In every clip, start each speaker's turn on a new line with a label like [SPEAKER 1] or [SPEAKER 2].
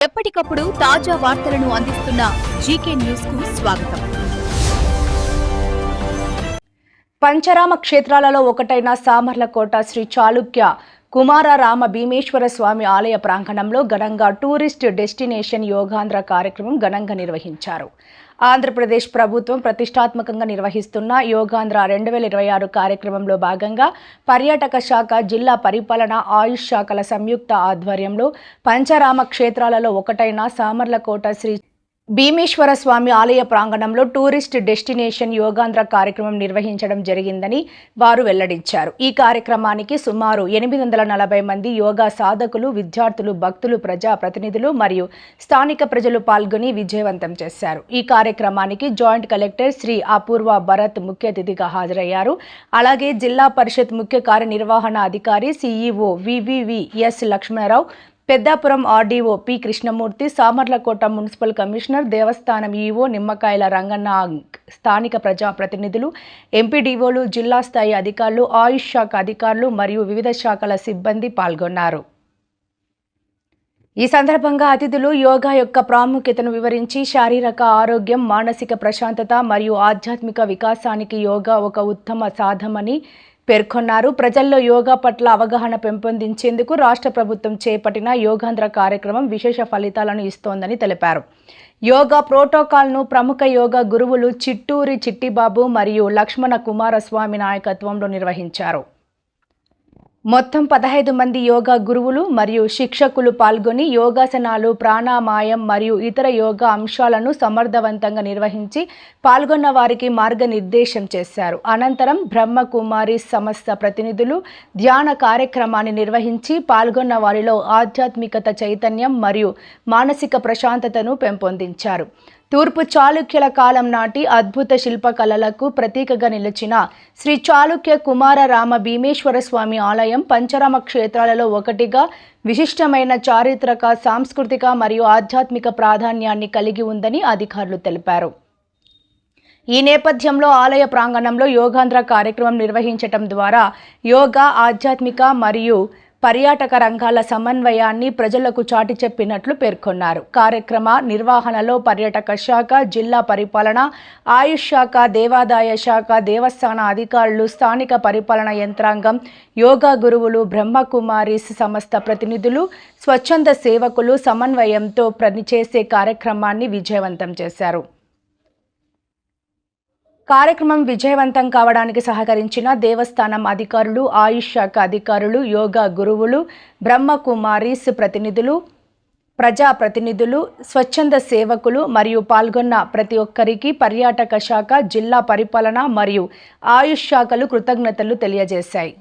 [SPEAKER 1] ఎప్పటికప్పుడు తాజా వార్తలను అందిస్తున్న జీకే న్యూస్ కు స్వాగతం. పంచరామ క్షేత్రాలలో ఒకటైన సామర్లకోట శ్రీ చాళుక్య కుమారరామ భీమేశ్వర స్వామి ఆలయ ప్రాంగణంలో ఘనంగా టూరిస్ట్ డెస్టినేషన్ యోగాంధ్ర కార్యక్రమం ఘనంగా నిర్వహించారు. ఆంధ్రప్రదేశ్ ప్రభుత్వం ప్రతిష్టాత్మకంగా నిర్వహిస్తున్న యోగాంధ్ర 2026 కార్యక్రమంలో భాగంగా పర్యాటక శాఖ, జిల్లా పరిపాలన, ఆయుష్ శాఖల సంయుక్త ఆధ్వర్యంలో పంచరామ క్షేత్రాలలో ఒకటైన సామర్లకోట శ్రీ భీమేశ్వర స్వామి ఆలయ ప్రాంగణంలో టూరిస్ట్ డెస్టినేషన్ యోగాంధ్ర కార్యక్రమం నిర్వహించడం జరిగిందని వారు వెల్లడించారు. ఈ కార్యక్రమానికి సుమారు 840 మంది యోగా సాధకులు, విద్యార్థులు, భక్తులు, ప్రజా ప్రతినిధులు మరియు స్థానిక ప్రజలు పాల్గొని విజయవంతం చేశారు. ఈ కార్యక్రమానికి జాయింట్ కలెక్టర్ శ్రీ అపూర్వ భరత్ ముఖ్య అతిథిగా హాజరయ్యారు. అలాగే జిల్లా పరిషత్ ముఖ్య కార్యనిర్వహణ అధికారి CEO వివివిఎస్ Lakshmanarao, Peddapuram RDO P Krishnamurthy, Samarlakota municipal commissioner, దేవస్థానం ఈవో నిమ్మకాయల రంగన్న, స్థానిక ప్రజాప్రతినిధులు, ఎంపీడీఓలు, జిల్లా స్థాయి అధికారులు, ఆయుష్ శాఖ అధికారులు మరియు వివిధ శాఖల సిబ్బంది పాల్గొన్నారు. ఈ సందర్భంగా అతిథులు యోగా యొక్క ప్రాముఖ్యతను వివరించి శారీరక ఆరోగ్యం, మానసిక ప్రశాంతత మరియు ఆధ్యాత్మిక వికాసానికి యోగా ఒక ఉత్తమ సాధనమని పేర్కొన్నారు. ప్రజల్లో యోగా పట్ల అవగాహన పెంపొందించేందుకు రాష్ట్ర ప్రభుత్వం చేపట్టిన యోగాంధ్ర కార్యక్రమం విశేష ఫలితాలను ఇస్తోందని తెలిపారు. యోగా ప్రోటోకాల్ను ప్రముఖ యోగా గురువులు చిట్టూరి చిట్టిబాబు మరియు లక్ష్మణ కుమారస్వామి నాయకత్వంలో నిర్వహించారు. మొత్తం 15 మంది యోగా గురువులు మరియు శిక్షకులు పాల్గొని యోగాసనాలు, ప్రాణాయామం మరియు ఇతర యోగా అంశాలను సమర్థవంతంగా నిర్వహించి పాల్గొన్న వారికి మార్గనిర్దేశం చేశారు. అనంతరం బ్రహ్మకుమారి సంస్థ ప్రతినిధులు ధ్యాన కార్యక్రమాన్ని నిర్వహించి పాల్గొన్న వారిలో ఆధ్యాత్మికత చైతన్యం మరియు మానసిక ప్రశాంతతను పెంపొందించారు. తూర్పు చాళుక్యుల కాలం నాటి అద్భుత శిల్పకళలకు ప్రతీకగా నిలిచిన శ్రీ చాళుక్య కుమారరామ భీమేశ్వర స్వామి ఆలయం పంచరామ క్షేత్రాలలో ఒకటిగా విశిష్టమైన చారిత్రక, సాంస్కృతిక మరియు ఆధ్యాత్మిక ప్రాధాన్యాన్ని కలిగి ఉందని అధికారులు తెలిపారు. ఈ నేపథ్యంలో ఆలయ ప్రాంగణంలో యోగాంధ్ర కార్యక్రమం నిర్వహించటం ద్వారా యోగా, ఆధ్యాత్మిక మరియు పర్యాటక రంగాల సమన్వయాన్ని ప్రజలకు చాటి చెప్పినట్లు పేర్కొన్నారు. కార్యక్రమ నిర్వహణలో పర్యాటక శాఖ, జిల్లా పరిపాలన, ఆయుష్ శాఖ, దేవాదాయ శాఖ, దేవస్థాన అధికారులు, స్థానిక పరిపాలన యంత్రాంగం, యోగా గురువులు, బ్రహ్మకుమారి సంస్థ ప్రతినిధులు, స్వచ్ఛంద సేవకులు సమన్వయంతో పనిచేసే కార్యక్రమాన్ని విజయవంతం చేశారు. కార్యక్రమం విజయవంతం కావడానికి సహకరించిన దేవస్థానం అధికారులు, ఆయుష్ శాఖ అధికారులు, యోగా గురువులు, బ్రహ్మకుమారీస్ ప్రతినిధులు, ప్రజాప్రతినిధులు, స్వచ్ఛంద సేవకులు మరియు పాల్గొన్న ప్రతి ఒక్కరికి పర్యాటక శాఖ, జిల్లా పరిపాలన మరియు ఆయుష్ శాఖలు కృతజ్ఞతలు తెలియజేశాయి.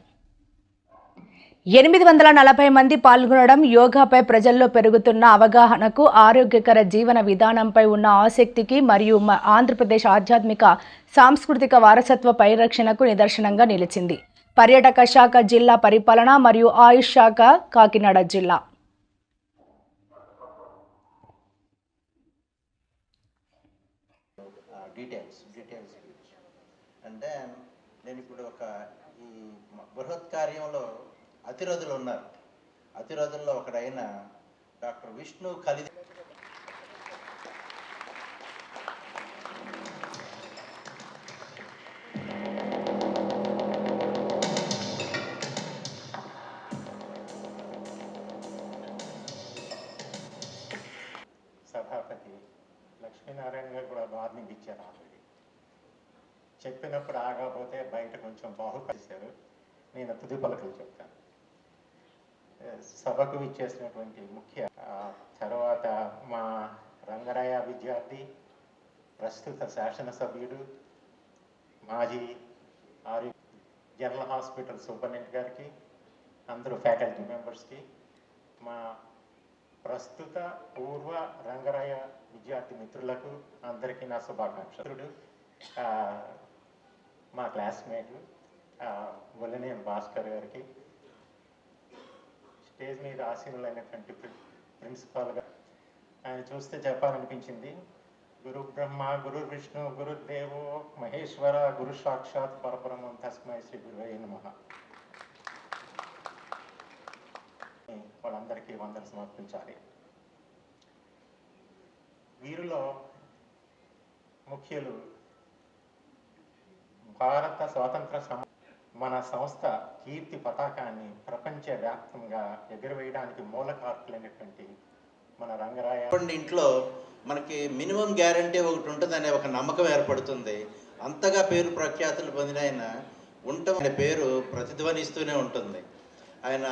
[SPEAKER 1] 840 మంది పాల్గొనడం యోగాపై ప్రజల్లో పెరుగుతున్న అవగాహనకు, ఆరోగ్యకర జీవన విధానంపై ఉన్న ఆసక్తికి మరియు ఆంధ్రప్రదేశ్ ఆధ్యాత్మిక, సాంస్కృతిక వారసత్వ పరిరక్షణకు నిదర్శనంగా నిలిచింది. పర్యాటక శాఖ, జిల్లా పరిపాలన మరియు ఆయుష్ శాఖ, కాకినాడ జిల్లా
[SPEAKER 2] బృహత్ కార్యంలో అతిరథులు ఉన్నారు. అతిరథుల్లో ఒకడైన డాక్టర్ విష్ణు ఖలిది
[SPEAKER 3] సభాపతి లక్ష్మీనారాయణ గారు కూడా వార్నింగ్ ఇచ్చారు. ఆల్రెడీ చెప్పినప్పుడు ఆగకపోతే బయట కొంచెం బాగుపరిచారు. నేను తుది పలకలు చెప్తాను. సభకు ఇచ్చేసినటువంటి ముఖ్య తర్వాత మా రంగరాయ విద్యార్థి, ప్రస్తుత శాసనసభ్యుడు, మాజీ జనరల్ హాస్పిటల్ సూపరింటెండెంట్ గారికి, అందరూ ఫ్యాకల్టీ మెంబర్స్కి, మా ప్రస్తుత పూర్వ రంగరాయ విద్యార్థి మిత్రులకు అందరికీ నా శుభాకాంక్షలు. మా క్లాస్మేట్ వల్లనేని భాస్కర్ గారికి, స్టేజ్ మీద ఆసీనులైనటువంటి ప్రిన్సిపాల్గా ఆయన చూస్తే చెప్పాలనిపించింది. గురు బ్రహ్మ, గురు విష్ణు, గురుదేవో మహేశ్వర, గురు సాక్షాత్ పరబ్రహ్మం తస్మై శ్రీ గురువే నమః. వాళ్ళందరికీ వందన సమర్పించాలి. ముఖ్యులు భారత స్వాతంత్ర మన సంస్థ కీర్తి పతాకాన్ని ప్రపంచవ్యాప్తంగా ఎగురవేయడానికి మూలకారకులైనటువంటి మన రంగరాయ
[SPEAKER 2] ఇంట్లో మనకి మినిమం గ్యారంటీ ఒకటి ఉంటుందనే ఒక నమ్మకం ఏర్పడుతుంది. అంతగా పేరు ప్రఖ్యాతులు పొందిన ఆయన ఆయన పేరు ప్రతిధ్వనిస్తూనే ఉంటుంది. ఆయన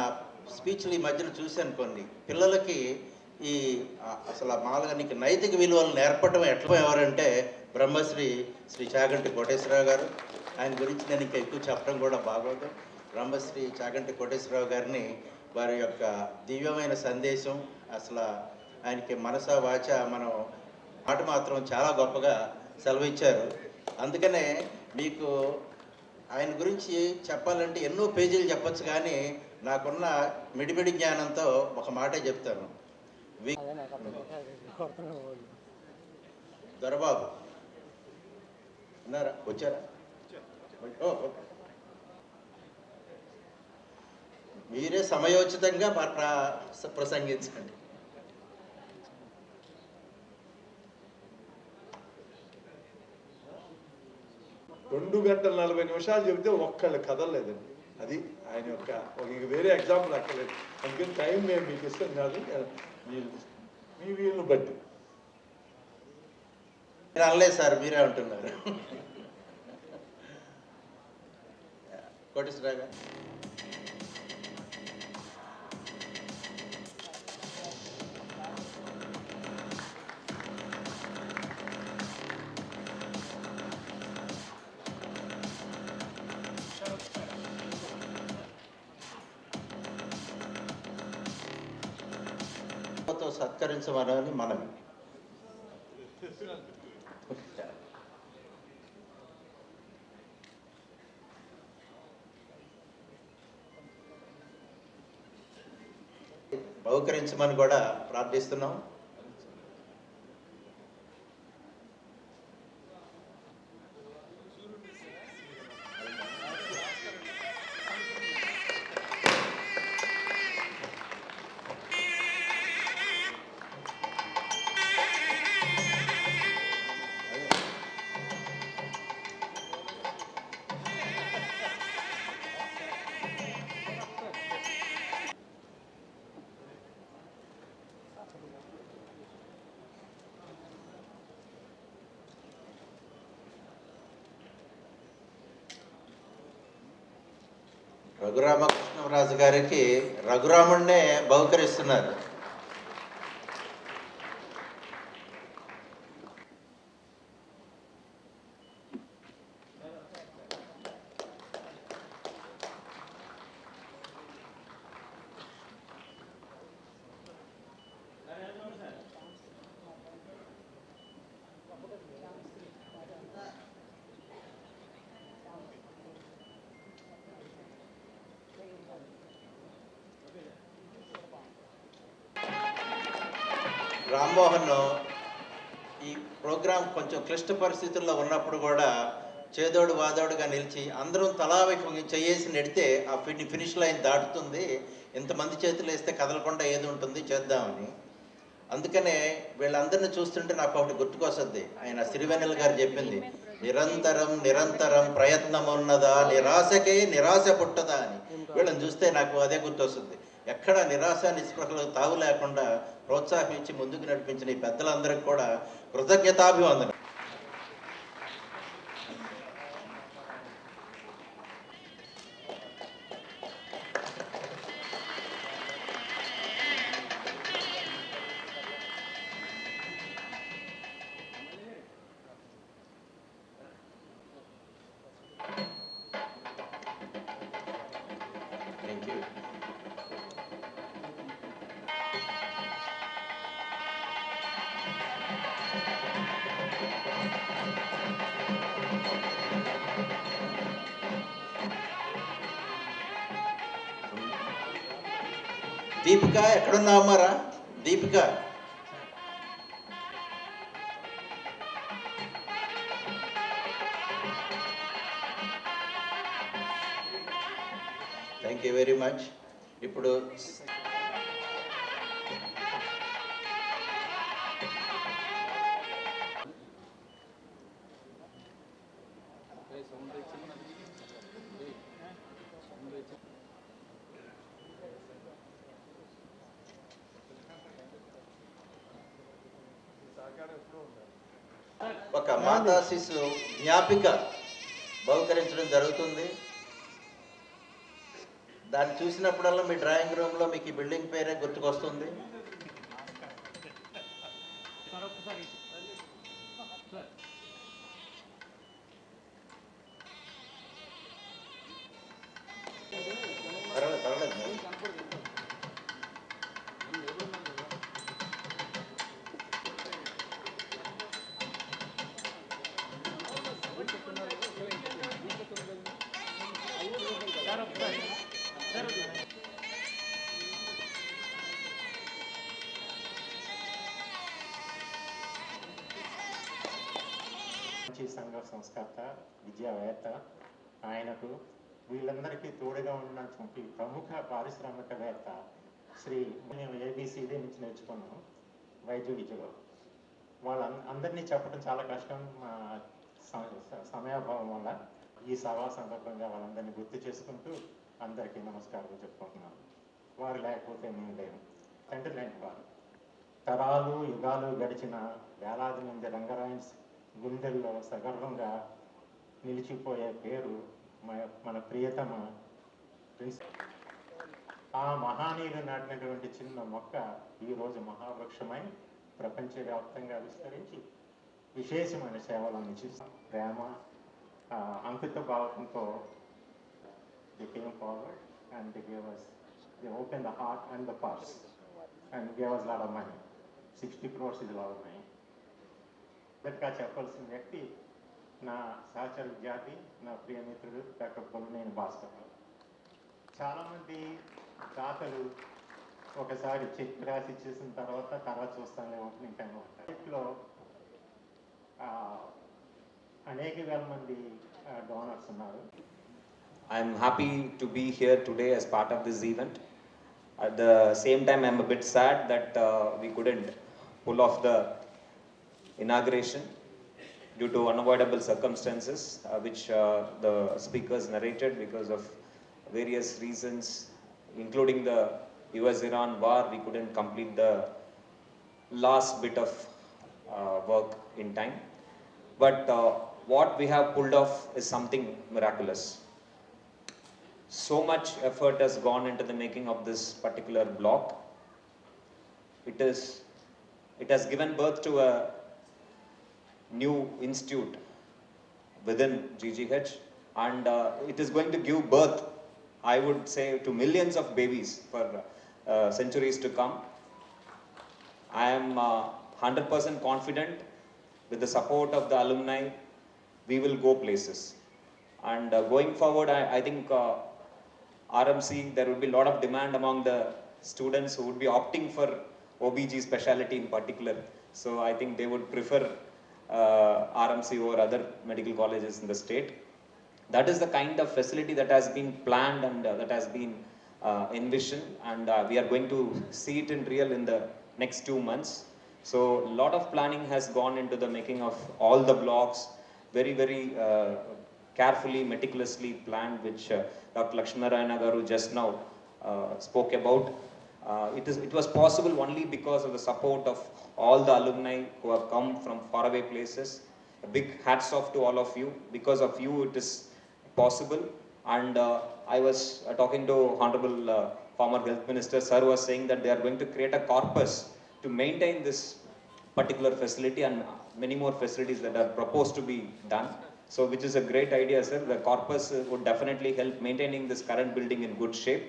[SPEAKER 2] స్పీచ్లు ఈ మధ్యన చూశాను కొన్ని. పిల్లలకి ఈ అసలు మామూలుగా నీకు నైతిక విలువలు నేర్పడం ఎట్లా ఎవరంటే శ్రీ చాగంటి కోటేశ్వరరావు గారు. ఆయన గురించి నేను ఇంకా ఎక్కువ చెప్పడం కూడా బాగోదు. బ్రహ్మశ్రీ చాగంటి కోటేశ్వరరావు గారిని వారి యొక్క దివ్యమైన సందేశం అసలు ఆయనకి మనస వాచ మనం మాట మాత్రం చాలా గొప్పగా సెలవిచ్చారు. అందుకనే మీకు ఆయన గురించి చెప్పాలంటే ఎన్నో పేజీలు చెప్పచ్చు, కానీ నాకున్న మిడిమిడి జ్ఞానంతో ఒక మాటే చెప్తాను. దొరబాబు ఉన్నారా? వచ్చారా? మీరే సమయోచితంగా ప్రసంగించండి.
[SPEAKER 4] రెండు గంటల 40 నిమిషాలు చెబితే ఒక్కళ్ళు కదలలేదండి. అది ఆయన యొక్క ఇంక వేరే ఎగ్జాంపుల్ అక్కర్లేదు. అందుకని టైం మేము మీకు ఇస్తాం కాదు, మీ వీళ్ళని బట్టి.
[SPEAKER 2] నేను అనలేదు సార్, మీరే అంటున్నారు. కోటేశ్వరరావు గారు సత్కరించమని మనం బహుకరించమని కూడా ప్రార్థిస్తున్నాం. రఘురామకృష్ణరాజు గారికి రఘురాముడినే బహుకరిస్తున్నారు. రామ్మోహన్ ఈ ప్రోగ్రాం కొంచెం క్లిష్ట పరిస్థితుల్లో ఉన్నప్పుడు కూడా చేదోడు వాదోడుగా నిలిచి అందరం తలా చేసి నెడితే ఆ ఫినిష్ లైన్ దాటుతుంది, ఇంతమంది చేతులు వేస్తే కదలకుండా ఏది ఉంటుంది చేద్దామని. అందుకనే వీళ్ళందరినీ చూస్తుంటే నాకు ఒకటి గుర్తుకొస్తుంది. ఆయన సిరివెన్నెల గారు చెప్పింది, నిరంతరం నిరంతరం ప్రయత్నం ఉన్నదా, నిరాశకే నిరాశ పుట్టదా అని. వీళ్ళని చూస్తే నాకు అదే గుర్తొస్తుంది. ఎక్కడ నిరాశ నిస్పృహలకు తావు లేకుండా ప్రోత్సాహించి ముందుకు నడిపించిన ఈ పెద్దలందరికీ కూడా కృతజ్ఞతాభివందనం. Thank you. దీపిక ఎక్కడున్నావమ్మారా? Deepika thank you very much. ఇప్పుడు ఒక మాతా శిశు జ్ఞాపిక బహుకరించడం జరుగుతుంది. దాన్ని చూసినప్పుడల్లా మీ డ్రాయింగ్ రూమ్లో మీకు ఈ బిల్డింగ్ పేరే గుర్తుకొస్తుంది. పర్వాలేదు.
[SPEAKER 3] మంచి సంఘ సంస్కర్త, విద్యావేత్త. ఆయనకు వీళ్ళందరికీ తోడుగా ఉన్నటువంటి ప్రముఖ పారిశ్రామికవేత్త శ్రీ మేము ఏబిసిడి నుంచి నేర్చుకున్నాం వైద్య విద్యలో. అందరినీ చెప్పడం చాలా కష్టం మా సమయాభావం వల్ల. ఈ సభా సందర్భంగా వాళ్ళందరినీ గుర్తు చేసుకుంటూ అందరికీ నమస్కారం చెప్పుకుంటున్నాను. వారు లేకపోతే మేము లేము. తండ్రి లాంటి వారు. తరాలు యుగాలు గడిచిన వేలాది మంది రంగరాయన్స్ గుండెల్లో సగర్వంగా నిలిచిపోయే పేరు మన ప్రియతమ ఆ మహానీయులు నాటినటువంటి చిన్న మొక్క ఈరోజు మహావృక్షమై ప్రపంచవ్యాప్తంగా విస్తరించి విశేషమైన సేవలు అందించి ప్రేమ అంకిత భావంతో they came forward and they opened the heart and the purse and gave us a lot of money. 60 crores is a lot of money. గట్టిగా చెప్పాల్సిన వ్యక్తి నా సహచర విద్యార్థి, నా ప్రియమిత్రుడు డాక్టర్ పొలినేని భాస్కర్. చాలామంది దాతలు ఒకసారి చెక్ రాసి ఇచ్చేసిన తర్వాత చూస్తానే ఓపెనింగ్ టైం ఉంటారు. వీటిలో అనేక వేల మంది డోనర్స్ ఉన్నారు.
[SPEAKER 5] I'm happy to be here today as part of this event. At the same time, I'm a bit sad that we couldn't pull off the inauguration due to unavoidable circumstances, which the speakers narrated because of various reasons, including the US-Iran war. We couldn't complete the last bit of work in time. But what we have pulled off is something miraculous. So much effort has gone into the making of this particular block. It has given birth to a new institute within GGH, and it is going to give birth, I would say, to millions of babies for centuries to come. I am 100% confident with the support of the alumni, we will go places. And going forward, I think RMC, there would be a lot of demand among the students who would be opting for OBG specialty in particular. So I think they would prefer RMC over other medical colleges in the state. That is the kind of facility that has been planned and that has been envisioned, and we are going to see it in real in the next 2 months. So a lot of planning has gone into the making of all the blocks, very, very carefully, meticulously planned, which Dr. Lakshminarayana Garu just now spoke about. It was possible only because of the support of all the alumni who have come from faraway places. A big hats off to all of you. Because of you, it is possible. And I was talking to Honorable former Health Minister, Sir was saying that they are going to create a corpus to maintain this particular facility and many more facilities that are proposed to be done. So, which is a great idea, sir. The corpus would definitely help maintaining this current building in good shape.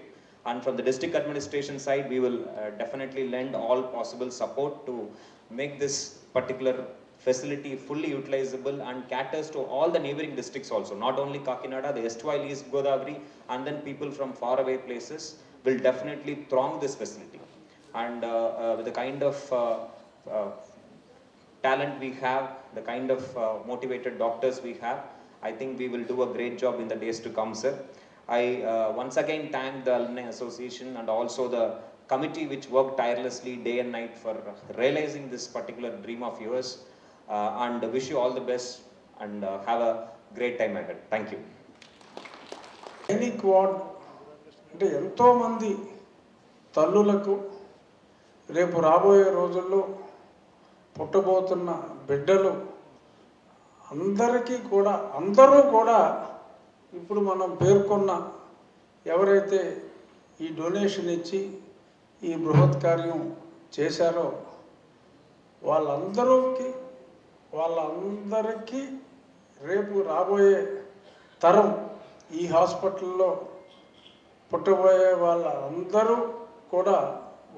[SPEAKER 5] And from the district administration side, we will definitely lend all possible support to make this particular facility fully utilizable and caters to all the neighboring districts also. Not only Kakinada, the erstwhile East Godavari, and then people from faraway places will definitely throng this facility. And with the kind of talent we have, the kind of motivated doctors we have, I think we will do a great job in the days to come, sir. I once again thank the Alumni Association and also the committee which worked tirelessly day and night for realizing this particular dream of yours, and wish you all the best and have a great time ahead. Thank you.
[SPEAKER 6] Sainik ward అంటే ఎంతోమంది తల్లులకు రేపు రాబోయే రోజుల్లో పుట్టబోతున్న బిడ్డలు అందరూ కూడా ఇప్పుడు మనం పేర్కొన్న ఎవరైతే ఈ డొనేషన్ ఇచ్చి ఈ బృహత్ కార్యం చేశారో వాళ్ళందరికీ రేపు రాబోయే తరం ఈ హాస్పిటల్లో పుట్టబోయే వాళ్ళందరూ కూడా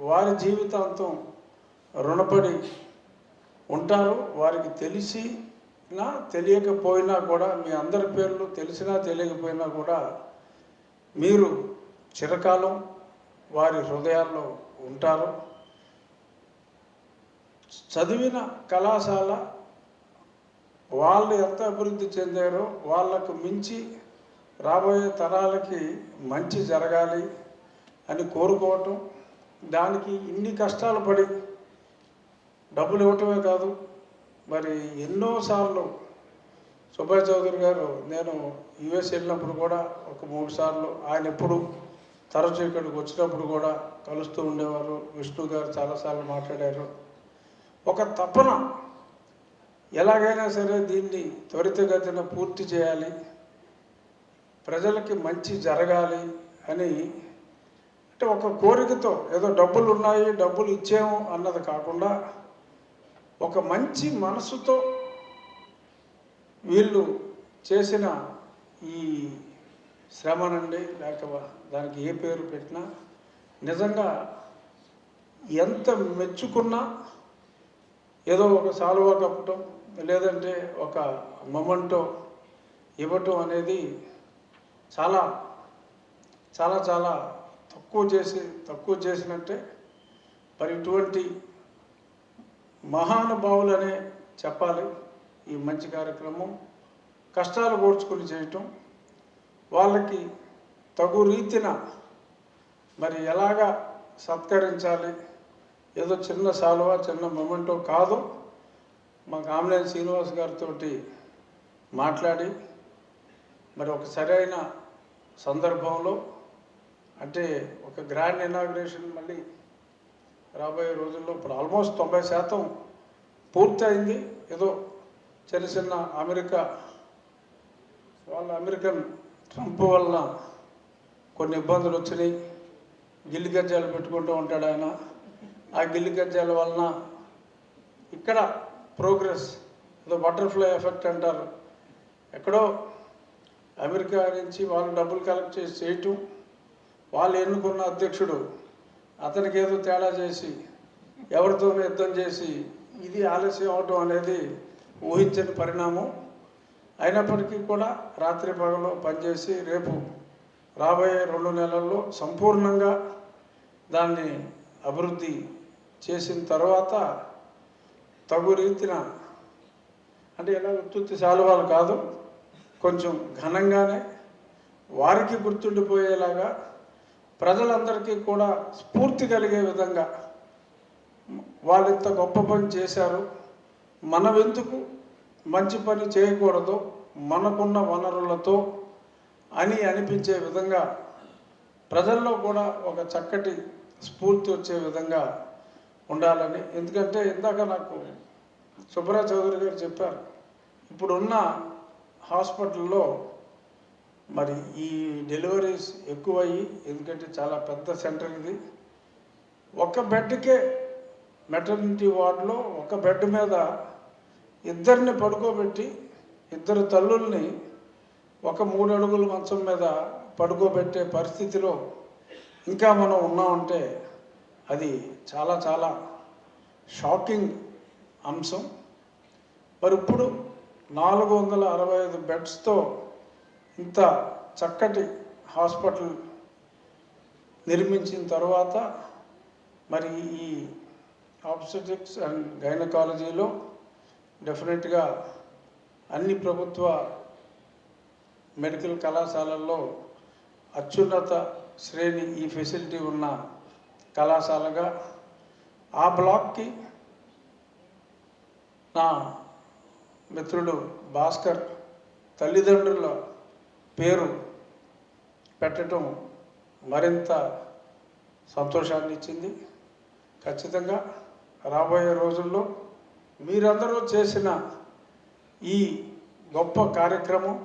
[SPEAKER 6] వారి జీవితాంతం రుణపడి ఉంటారు. వారికి తెలిసినా తెలియకపోయినా కూడా, మీ అందరి పేర్లు తెలిసినా తెలియకపోయినా కూడా మీరు చిరకాలం వారి హృదయాల్లో ఉంటారు. చదివిన కళాశాల వాళ్ళు ఎంత అభివృద్ధి చెందారో వాళ్ళకు మించి రాబోయే తరాలకి మంచి జరగాలి అని కోరుకోవటం, దానికి ఇన్ని కష్టాలు పడి డబ్బులు ఇవ్వటమే కాదు, మరి ఎన్నోసార్లు సుబ్బయ్య చౌదరి గారు, నేను యుఎస్ వెళ్ళినప్పుడు కూడా ఒక 3 సార్లు, ఆయన ఎప్పుడు తరచూ ఇక్కడికి వచ్చినప్పుడు కూడా కలుస్తూ ఉండేవారు. విష్ణు గారు చాలాసార్లు మాట్లాడారు. ఒక తపన, ఎలాగైనా సరే దీన్ని త్వరితగతిన పూర్తి చేయాలి, ప్రజలకి మంచి జరగాలి అని, అంటే ఒక కోరికతో, ఏదో డబ్బులు ఉన్నాయి డబ్బులు ఇచ్చాము అన్నది కాకుండా ఒక మంచి మనసుతో వీళ్ళు చేసిన ఈ శ్రమనండి, లేక దానికి ఏ పేరు పెట్టినా నిజంగా ఎంత మెచ్చుకున్నా, ఏదో ఒక సాలువా కప్పటం లేదంటే ఒక మొమెంటో ఇవ్వటం అనేది చాలా చాలా చాలా తక్కువ చేసినట్టే. మరి ఇటువంటి మహానుభావులనే చెప్పాలి ఈ మంచి కార్యక్రమం. కష్టాలు కోర్చుకుని చేయటం, వాళ్ళకి తగు రీతిన మరి ఎలాగా సత్కరించాలి, ఏదో చిన్న సాలువా చిన్న మొమెంటో కాదు. మా కామినేని శ్రీనివాస్ గారితో మాట్లాడి మరి ఒక సరైన సందర్భంలో, అంటే ఒక గ్రాండ్ ఇనాగ్రేషన్ మళ్ళీ రాబోయే రోజుల్లో ఇప్పుడు ఆల్మోస్ట్ 90% పూర్తయింది. ఏదో చిన్న అమెరికన్ ట్రంప్ వలన కొన్ని ఇబ్బందులు వచ్చినాయి. గిల్లి గజ్జాలు పెట్టుకుంటూ ఉంటాడు ఆయన. ఆ గిల్లి గజ్జాల వలన ఇక్కడ ప్రోగ్రెస్, ఏదో బటర్ఫ్లై ఎఫెక్ట్ అంటారు, ఎక్కడో అమెరికా నుంచి వాళ్ళు డబ్బులు కలెక్ట్ చేసి చేయటం, వాళ్ళు ఎన్నుకున్న అధ్యక్షుడు అతనికి ఏదో తేడా చేసి ఎవరితోనో యుద్ధం చేసి ఇది ఆలస్యం అవటం అనేది ఊహించని పరిణామం. అయినప్పటికీ కూడా రాత్రి పగలు పనిచేసి రేపు రాబోయే 2 నెలల్లో సంపూర్ణంగా దాన్ని అభివృద్ధి చేసిన తర్వాత తగు రీతిన, అంటే ఎలా ఉత్తుత్తి సాలువాలు కాదు, కొంచెం ఘనంగానే వారికి గుర్తుండిపోయేలాగా ప్రజలందరికీ కూడా స్ఫూర్తి కలిగే విధంగా వాళ్ళు ఇంత గొప్ప పని చేశారు, మనం ఎందుకు మంచి పని చేయకూడదు మనకున్న వనరులతో అని అనిపించే విధంగా ప్రజల్లో కూడా ఒక చక్కటి స్ఫూర్తి వచ్చే విధంగా ఉండాలని. ఎందుకంటే ఇందాక నాకు సుబ్బరాజ్ చౌదరి గారు చెప్పారు, ఇప్పుడున్న హాస్పిటల్లో మరి ఈ డెలివరీస్ ఎక్కువయ్యి, ఎందుకంటే చాలా పెద్ద సెంటర్ ఇది, ఒక బెడ్కే మెటర్నిటీ వార్డులో ఒక బెడ్ మీద 2 పడుకోబెట్టి 2 తల్లుల్ని ఒక 3 అడుగుల మంచం మీద పడుకోబెట్టే పరిస్థితిలో ఇంకా మనం ఉన్నామంటే అది చాలా చాలా షాకింగ్ అంశం. మరి ఇప్పుడు 465 బెడ్స్తో ఇంత చక్కటి హాస్పిటల్ నిర్మించిన తర్వాత మరి ఈ ఆబ్స్టెటిక్స్ అండ్ గైనకాలజీలో డెఫినెట్గా అన్ని ప్రభుత్వ మెడికల్ కళాశాలల్లో అత్యున్నత శ్రేణి ఈ ఫెసిలిటీ ఉన్న కళాశాలగా ఆ బ్లాక్కి నా మిత్రుడు భాస్కర్ తల్లిదండ్రుల పేరు పెట్టడం మరింత సంతోషాన్ని ఇచ్చింది. ఖచ్చితంగా రాబోయే రోజుల్లో మీరందరూ చేసిన ఈ గొప్ప కార్యక్రమం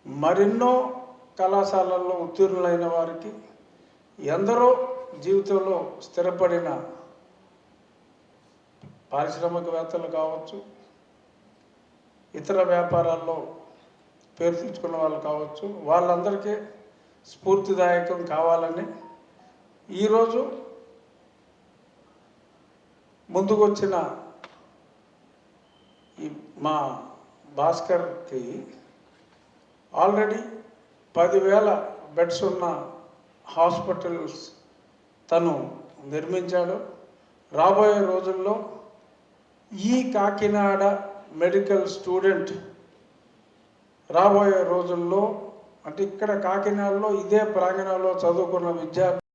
[SPEAKER 6] మరెన్నో కళాశాలల్లో ఉత్తీర్ణులైన వారికి, ఎందరో జీవితంలో స్థిరపడిన పారిశ్రామికవేత్తలు కావచ్చు, ఇతర వ్యాపారాల్లో పేరు తెచ్చుకున్న వాళ్ళు కావచ్చు, వాళ్ళందరికీ స్ఫూర్తిదాయకం కావాలని ఈరోజు ముందుకొచ్చిన ఈ మా భాస్కర్కి ఆల్రెడీ 10,000 బెడ్స్ ఉన్న హాస్పిటల్స్ తను నిర్మించాడు. రాబోయే రోజుల్లో ఈ కాకినాడ మెడికల్ స్టూడెంట్ రాబోయే రోజుల్లో అంటే ఇక్కడ కాకినాడలో ఇదే ప్రాంగణంలో చదువుకున్న విద్యార్థి